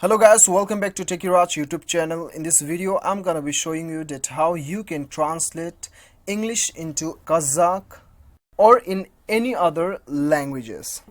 Hello guys, welcome back to Techiraj YouTube channel. In this video I'm gonna be showing you that how you can translate English into Kazakh or in any other languages.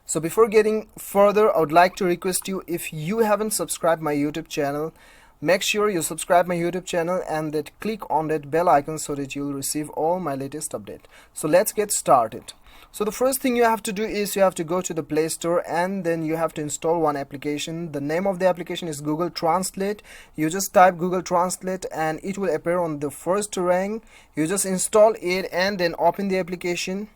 So before getting further, I would like to request you, if you haven't subscribed my YouTube channel, make sure you subscribe my YouTube channel and that click on that bell icon so that you'll receive all my latest update. So let's get started. So the first thing you have to do is you have to go to the Play Store and then you have to install one application. The name of the application is Google Translate. You just type Google Translate and it will appear on the first rank. You just install it and then open the application.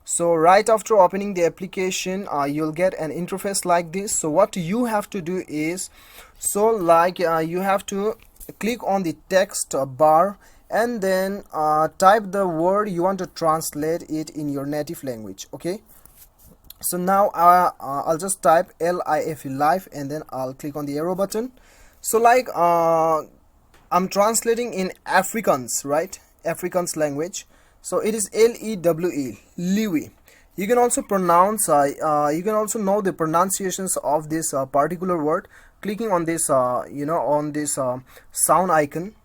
So right after opening the application, you'll get an interface like this. So what you have to do is, you have to click on the text bar and then type the word you want to translate it in your native language. Okay, so now I'll just type LIFE, life, and then I'll click on the arrow button. So I'm translating in Afrikaans, right? Afrikaans language. So it is LEWE, Liwi. You can also pronounce, you can also know the pronunciations of this particular word, clicking on this, on this sound icon.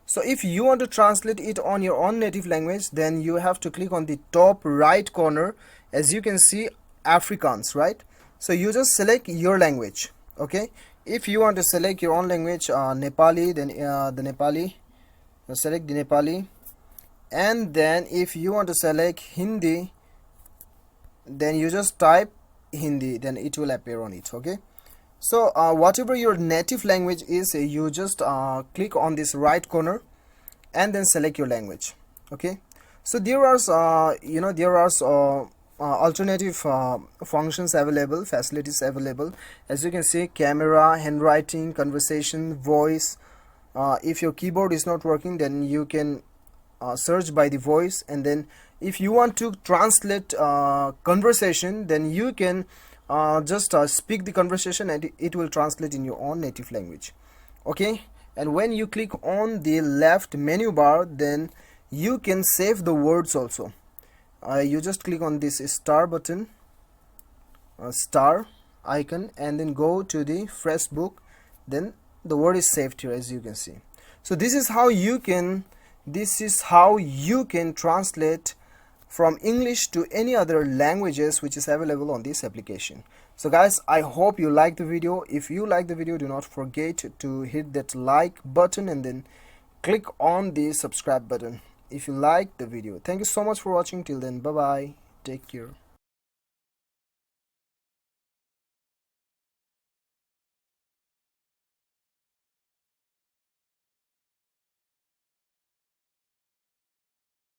So if you want to translate it on your own native language, then you have to click on the top right corner. As you can see, Afrikaans, right? So you just select your language. Okay, if you want to select your own language, Nepali, then the Nepali, select the Nepali. And then if you want to select Hindi, then you just type Hindi, then it will appear on it. Okay, so whatever your native language is, you just click on this right corner and then select your language. Okay, so there are alternative functions available, facilities available. As you can see, camera, handwriting, conversation, voice. If your keyboard is not working, then you can search by the voice, and then if you want to translate conversation, then you can just speak the conversation and it will translate in your own native language. Okay, and when you click on the left menu bar, then you can save the words also. You just click on this star button, star icon, and then go to the fresh book, then the word is saved here, as you can see. So this is how you can translate from English to any other languages which is available on this application. So guys, I hope you like the video. If you like the video, do not forget to hit that like button and then click on the subscribe button if you like the video. Thank you so much for watching. Till then, bye bye, take care.